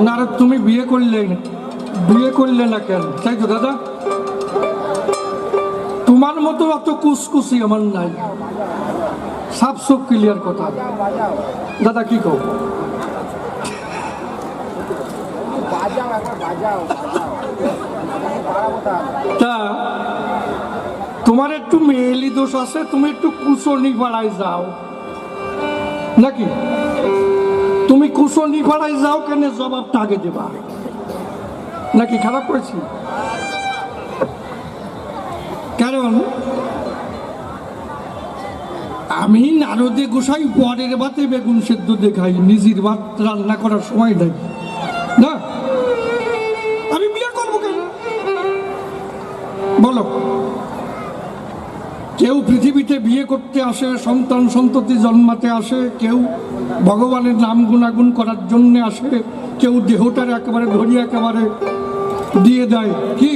না রে, তুমি বিয়ে করলে না কেন? তাই তো দাদা, তোমার মতো অত কুসকুসি আমার নাই, সাফ সব ক্লিয়ার কথা। দাদা কি কও? তা তোমার একটু মেয়েলি দোষ আছে, তুমি একটু কুশনি পাড়ায় যাও নাকি? তুমি কুশনি পাড়ায় যাও কেন, জবাবটা আগে দেবা নাকি? খারাপ করেছি? কারণ আমি নারদে গোসাই পরের ভাতে বেগুন সেদ্ধ দেখাই, নিজের ভাত রান্না করার সময় দেয় না। আমি বিয়ে করবো কেন বলো? কেউ পৃথিবীতে বিয়ে করতে আসে, সন্তান সন্ততি জন্মাতে আসে, কেউ ভগবানের নাম গুণাগুণ করার জন্য আসে, কেউ দেহটার একেবারে ধরিয়ে একেবারে দিয়ে দেয় কি?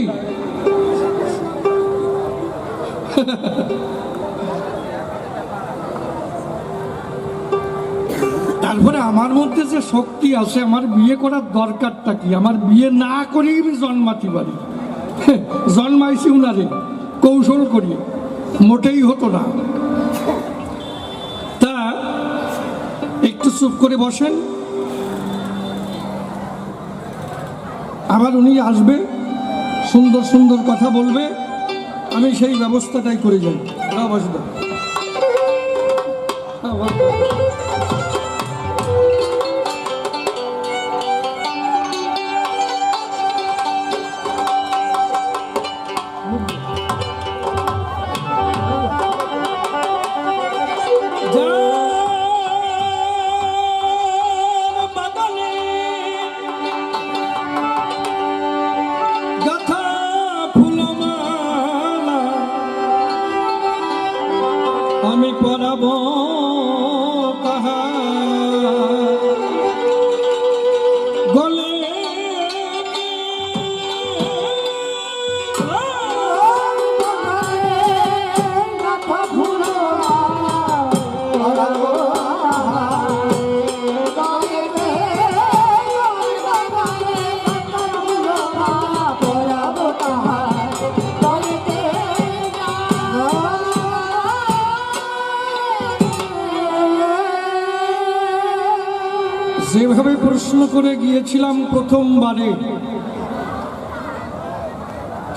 তারপরে আমার মধ্যে যে শক্তি আছে, আমার বিয়ে করার দরকারটা কি? আমার বিয়ে না করেই আমি জন্মাতে পারি। জন্মাইছি উনারে কৌশল করি, মোটেই হতো না। তা একটু চুপ করে বসেন, আবার উনি আসবে, সুন্দর সুন্দর কথা বলবে, আমি সেই ব্যবস্থাটাই করে যাই। আমি পড়াবো কাহা গলে, যেভাবে প্রশ্ন করে গিয়েছিলাম প্রথমবারে,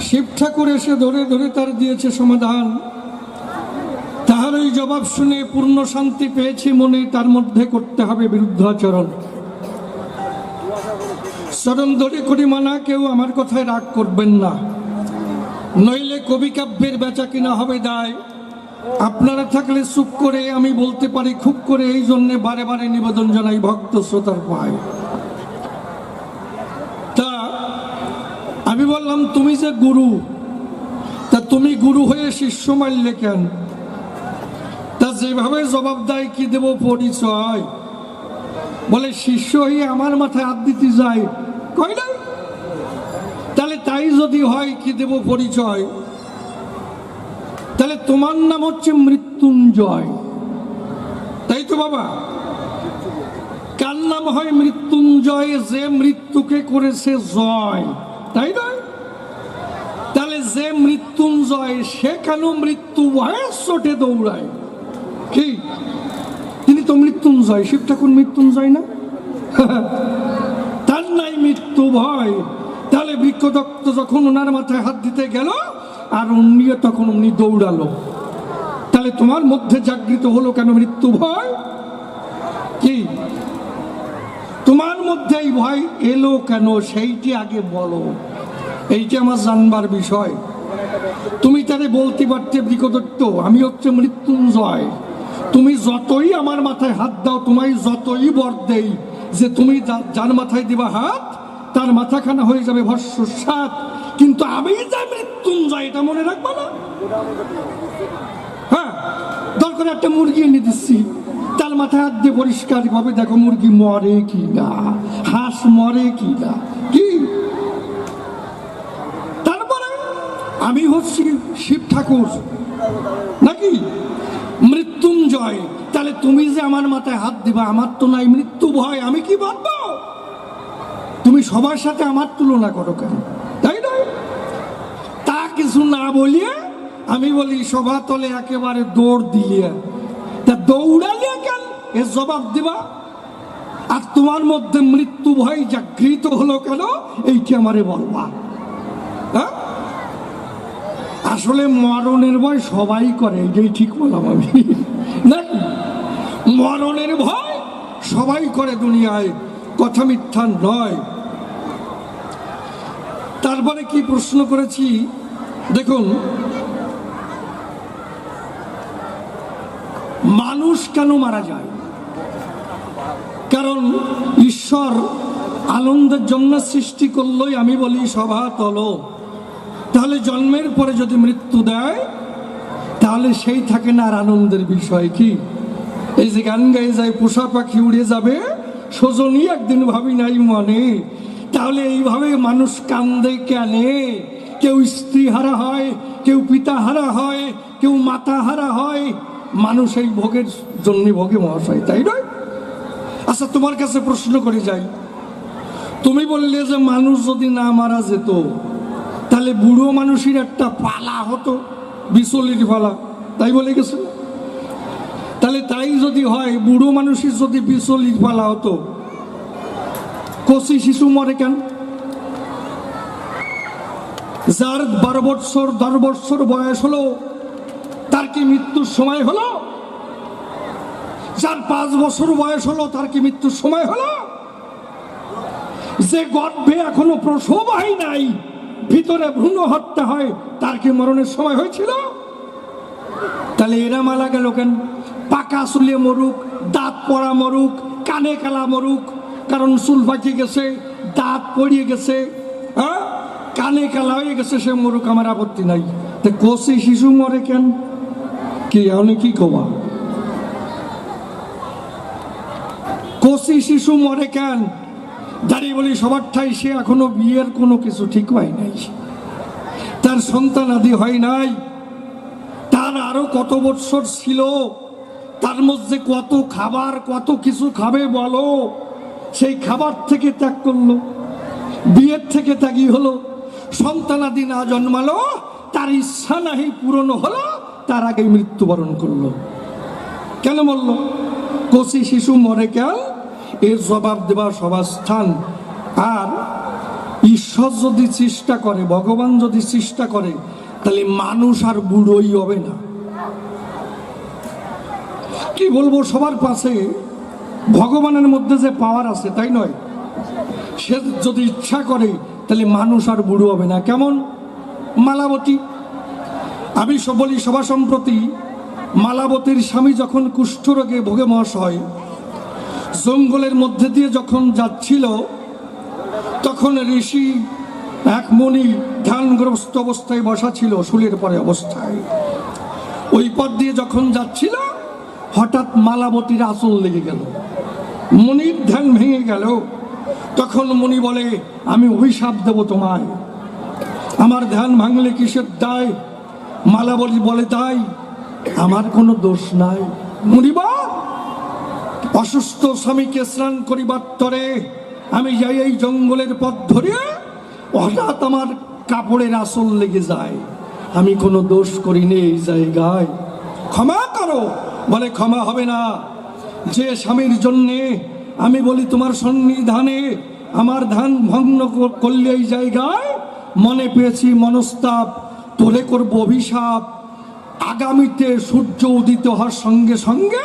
শিব ঠাকুর এসে ধরে ধরে তার দিয়েছে সমাধান। তাহার ওই জবাব শুনে পূর্ণ শান্তি পেয়েছি মনে। তার মধ্যে করতে হবে বিরুদ্ধাচরণ। চরণ ধরে করি মানা, কেউ আমার কথায় রাগ করবেন না, নইলে কবি কাব্যের বেচা কিনা হবে দায়। আপনারা থাকলে চুপ করে আমি বলতে পারি খুব করে, এই জন্যে বারে বারে নিবেদন জানাই ভক্ত শ্রোতার পায়। তা আমি বললাম, তুমি যে গুরু, তা তুমি গুরু হয়ে শিষ্য মারলে কেন? তা যেভাবে জবাব দেয়, কি দেব পরিচয়? বলে শিষ্য হয়ে আমার মাথায় হাত দিতে যায়, কই না? তাহলে তাই যদি হয়, কি দেব পরিচয়? তাহলে তোমার নাম হচ্ছে মৃত্যুঞ্জয়, তাই তো বাবা? কার নাম হয় মৃত্যুঞ্জয়? যে মৃত্যুকে করেছে জয়, তাই নয়? তাহলে যে মৃত্যুঞ্জয়, সে কেন মৃত্যু ভয়ের চোটে দৌড়ায়? কি, তিনি তো মৃত্যুঞ্জয়। শিব ঠাকুর মৃত্যুঞ্জয় না? তার নাই মৃত্যু ভয়। তাহলে বৃক্ষদত্ত যখন ওনার মাথায় হাত দিতে গেল, আর উনিও তখন উনি দৌড়ালো। তাহলে তোমার মধ্যে জাগৃত হলো কেন মৃত্যু ভয়? কি তোমার মধ্যে এই ভয় এলো কেন, সেইটি আগে বলো। এইটি আমার জানবার বিষয়। তুমি তারে বলতে পারতে, বৃক্ষদত্ত আমি হচ্ছে মৃত্যুঞ্জয়, তুমি যতই আমার মাথায় হাত দাও, তোমায় যতই বর দেই যে তুমি যার মাথায় দিবা হাত, তার মাথাখানা হয়ে যাবে ভস্মসাৎ, কিন্তু আমি যা মৃত্যুঞ্জয় এটা মনে রাখবো না? হ্যাঁ, দরকার একটা মুরগি এনে দিচ্ছি, তার মাথায় হাত দিয়ে পরিষ্কার ভাবে দেখো মুরগি মরে কি না, হাঁস মরে কি না। কি তারপরে আমি হচ্ছি শিব ঠাকুর নাকি মৃত্যুঞ্জয়? তাহলে তুমি যে আমার মাথায় হাত দিবা, আমার তো নাই মৃত্যু ভয়, আমি কি ভাববো? তুমি সবার সাথে আমার তুলনা করো কেন, তাই না? তা কিছু না বলিয়ে আমি বলি সভা তলে একেবারে দৌড় দিলিয়ে, তা দৌড়ালিয়ে কেন এর জবাব দিবা। আর তোমার মধ্যে মৃত্যু ভয় জাগৃত হলো কেন এইটি আমারে বলবা। হ্যাঁ, আসলে মরণের ভয় সবাই করে, এইটাই ঠিক বললাম আমি নাকি? মরণের ভয় সবাই করে দুনিয়ায়, কথা মিথ্যা নয়। তারপরে কি প্রশ্ন করেছি দেখুন, মানুষ কেন মারা যায়? কারণ ঈশ্বর আনন্দের জন্য সৃষ্টি করলই আমি বলি সভা তলো। তাহলে জন্মের পরে যদি মৃত্যু দেয় তাহলে সেই থাকে না আর আনন্দের বিষয় কি? এই যে গান গায়ে যায় পোষা পাখি উড়ে যাবে সজনী একদিন ভাবি নাই মনে, তাহলে এইভাবে মানুষ কান্দে কেনে? কেউ স্ত্রী হারা হয়, কেউ পিতা হারা হয়, কেউ মাতা হারা হয়, মানুষ এই ভোগের জন্য ভোগে মহাশয়, তাই নয়? আচ্ছা, তোমার কাছে প্রশ্ন করে যাই, তুমি বললে যে মানুষ যদি না মারা যেত তাহলে বুড়ো মানুষের একটা পালা হতো, বিচলিত পালা, তাই বলে গেছে। তাহলে তাই যদি হয়, বুড়ো মানুষের যদি বিচলিত পালা হতো, কচি শিশু মরে কেন? যার 12 বৎসর 10 বৎসর বয়স হলো তার কি মৃত্যুর সময় হলো? যার 5 বছর বয়স হলো তার কি মৃত্যুর সময় হলো? যে গর্ভে এখনো প্রসব হয় নাই, ভিতরে ভ্রূণ হত্যা হয়, তার কি মরণের সময় হয়েছিল? তাহলে এরা মারা গেল কেন? পাকা চুলে মরুক, দাঁত পড়া মরুক, কানে কালা মরুক, কারণ চুল পাকিয়ে গেছে, দাঁত পড়িয়ে গেছে, হ্যাঁ, কানে কালা হয়ে গেছে, সে মরুক, আমার আপত্তি নাই। তো কচি শিশু মরে কেন? কি আমি কি কবা? কচি শিশু মরে কেন? দাঁড়িয়ে বলি সবার ঠাই সে এখনো বিয়ের কোনো কিছু ঠিক হয় নাই, তার সন্তান আদি হয় নাই, তার আরো কত বৎসর ছিল, তার মধ্যে কত খাবার কত কিছু খাবে বলো, সেই খাবার থেকে ত্যাগ করলো, বিয়ের থেকে ত্যাগী হলো, সন্তান আদি না জন্মালো, তার ইচ্ছা নাহি পূরণ হলো, তার আগে মৃত্যুবরণ করলো। কেন বললো কচি শিশু মরে কেন? এর জবাব দেবার সবার স্থান। আর ঈশ্বর যদি চেষ্টা করে, ভগবান যদি চেষ্টা করে, তাহলে মানুষ আর বুড়োই হবে না। কি বলবো, সবার পাশে ভগবানের মধ্যে যে পাওয়ার আছে তাই নয়, সে যদি ইচ্ছা করে তাহলে মানুষ আর বুড়ো হবে না। কেমন? মালাবতী, আমি বলি সভা সম্প্রতি, মালাবতীর স্বামী যখন কুষ্ঠরোগে ভোগে মহাশয় জঙ্গলের মধ্যে দিয়ে যখন যাচ্ছিল, তখন ঋষি এক মুনি ধ্যানগ্রস্ত অবস্থায় বসা ছিল, শুলের পরে অবস্থায়, ওই পথ দিয়ে যখন যাচ্ছিল হঠাৎ মালাবতীর আঁচল লেগে গেল, মুনির ধ্যান ভেঙে গেল। তখন মুনি বলে, আমি অভিশাপ দেব তোমায়, আমার ধ্যান ভাঙলে কিসের দায়? মালাবতী বলে, তাই আমার কোনো দোষ নাই। মুনিবা, অসুস্থ স্বামীকে স্নান করিবার তরে আমি যাই এই জঙ্গলের পথ ধরে, হঠাৎ আমার কাপড়ের আঁচল লেগে যায়, আমি কোনো দোষ করিনি এই জায়গায়, ক্ষমা করো। বলে, ক্ষমা হবে না। যে স্বামীর জন্যে আমি বলি তোমার সন্নিধানে আমার ধ্যান ভগ্ন করলে এই জায়গায় মনে পেয়েছি মনস্তাপ, তোরে করবো অভিশাপ, আগামীতে সূর্য উদিত হওয়ার সঙ্গে সঙ্গে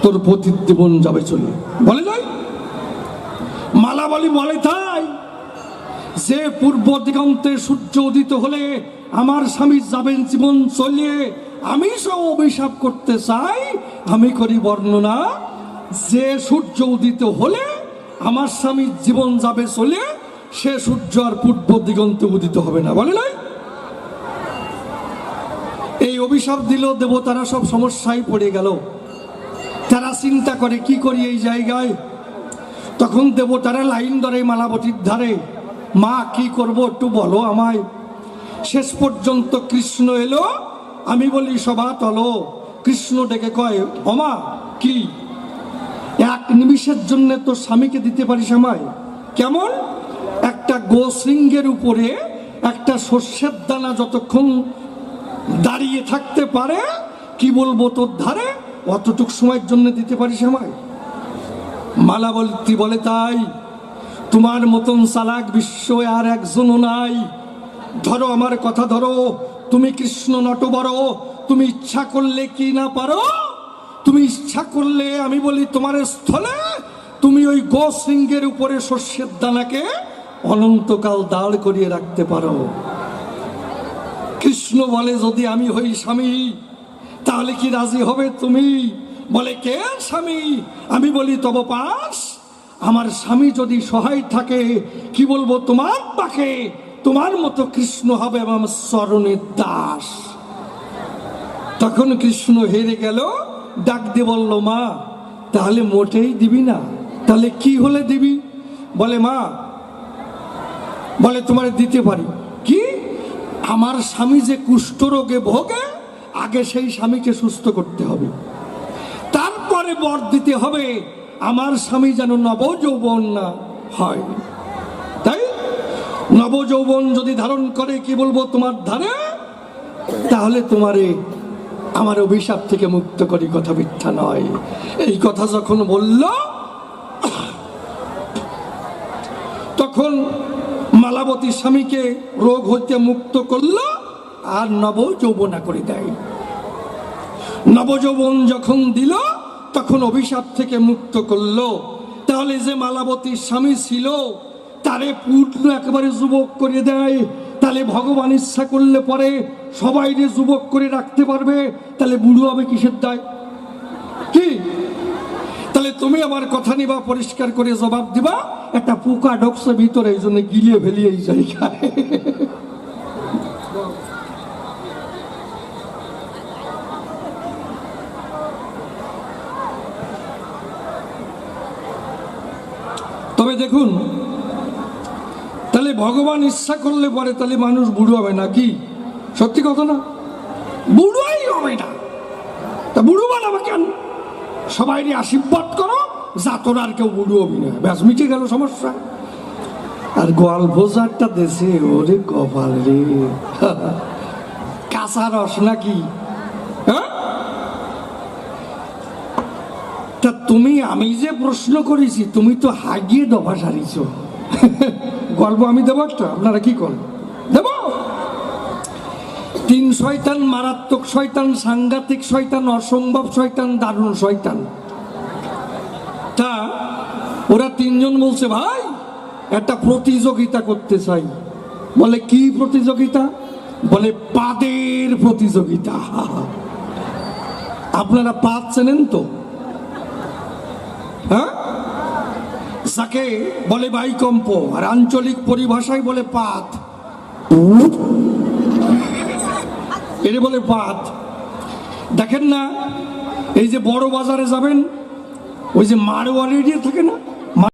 তোর পতির জীবন যাবে চলে। বলে নাই মালাবলী? বলে, তাই যে পূর্ব দিগন্তে সূর্য উদিত হলে আমার স্বামী যাবেন জীবন চলে, আমি সব অভিশাপ করতে চাই, আমি করি বর্ণনা, যে সূর্য উদিত হলে আমার স্বামী জীবন যাবে চলে, সে সূর্য আর পূর্ব দিগন্তে উদিত হবে না। বলে নাই? এই অভিশাপ দিল, দেবতারা সব সমস্যায় পড়ে গেল। তারা চিন্তা করে কি করি এই জায়গায়। তখন দেবতারা লাইন ধরে মালাবতীর ধারে, মা কি করব একটু বলো আমায়। শেষ পর্যন্ত কৃষ্ণ এলো, আমি বলি সভা তলো। কৃষ্ণ ডেকে কয়, অমা কি এক নিমিষের জন্য তো স্বামীকে দিতে পারিস আমায়? কেমন? একটা গোশৃঙ্গের উপরে একটা শস্যের দানা যতক্ষণ দাঁড়িয়ে থাকতে পারে, কি বলবো তোর ধারে, অতটুক সময়ের জন্য দিতে পারিস আমায়? মালাবতী বলে, তাই তোমার মতন চালাক বিশ্ব আর একজনও নাই। ধরো আমার কথা ধরো, তুমি কৃষ্ণ নটবর, তুমি ইচ্ছা করলে কি না পারো, তুমি ইচ্ছা করলে আমি বলি তোমার স্থলে তুমি ওই গোশৃঙ্গের উপরে শস্যের দানাকে অনন্তকাল দাঁড় করিয়ে রাখতে পারো। কৃষ্ণ বলে, যদি আমি হই স্বামী তাহলে কি রাজি হবে তুমি? বলে, কে স্বামী? আমি বলি, তব পাশ। আমার স্বামী যদি সহায় থাকে, কি বলবো তোমার পাকে, তোমার মতো কৃষ্ণ হবে আমার চরণের দাস। তখন কৃষ্ণ হেরে গেল, ডাক দিয়ে বলল, মা তাহলে মোটেই দিবি না? তাহলে কি হলে দিবি? বলে, মা বলে তোমার দিতে পারি। কি? আমার স্বামী যে কুষ্ঠরোগে ভোগে, আগে সেই স্বামীকে সুস্থ করতে হবে, তারপরে বর দিতে হবে আমার স্বামী যেন নবযৌবন না হয়। তাই নবযৌবন যদি ধারণ করে, কি বলবো তোমার ধারে, তাহলে তোমারে আমার অভিশাপ থেকে মুক্ত করি, কথা মিথ্যা নয়। এই কথা যখন বলল, তখন মালাবতী স্বামীকে রোগ হইতে মুক্ত করলো আর নবযৌবনা করে দেয়। নবযৌবন যখন দিল, তখন অভিশাপ থেকে মুক্ত করলো। তাহলে যে মালাবতীর স্বামী ছিল, তারে পূর্ণ একেবারে যুবক করে দেয়। তাহলে ভগবান ইচ্ছা করলে পরে সবাই যুবক করে রাখতে পারবে। তাহলে বুড়ো হবে কিসের দায়? কি? তাহলে তুমি আমার কথা নিবা, পরিষ্কার করে জবাব দিবা। একটা পোকা ঢোকছে ভিতরে, এই জন্য গিলিয়ে ফেলিয়ে এই জায়গায়। তবে দেখুন, তাহলে ভগবান ইচ্ছা করলে পরে তাহলে মানুষ বুড়ো হবে নাকি? সত্যি কথা না? বুড়োই হবে না। তা বুড়ো বানাবে কেন? সবাই আশীর্বাদ করো, যা তোর আর কেউ বুড়ো হবি না, ব্যাস মিটে গেল সমস্যা। আর গল্প যারটা দেশে, ওরে কপাল রে, কাঁচা রস নাকি? হ্যাঁ, তা তুমি, আমি যে প্রশ্ন করেছি, তুমি তো হাগিয়ে দফা সারিছ। গল্প আমি দেবো একটা, আপনারা কি করেন? দেব। 3 শয়তান, মারাত্মক শয়তান, সাংঘাতিক শয়তান, অসম্ভব শয়তান, দারুণ শয়তান। তা ওরা 3 জন বলছে, ভাই একটা প্রতিযোগিতা করতে চাই। বলে, কি প্রতিযোগিতা? বলে, পাদের প্রতিযোগিতা। আপনারা পাদ চেনেন তো? হ্যাঁ, যাকে বলে বায়ুকম্প, আর আঞ্চলিক পরিভাষায় বলে পাত। এর বলে পাত। দেখেন না, এই যে বড় বাজারে যাবেন, ওই যে মারোয়ারি থাকে না,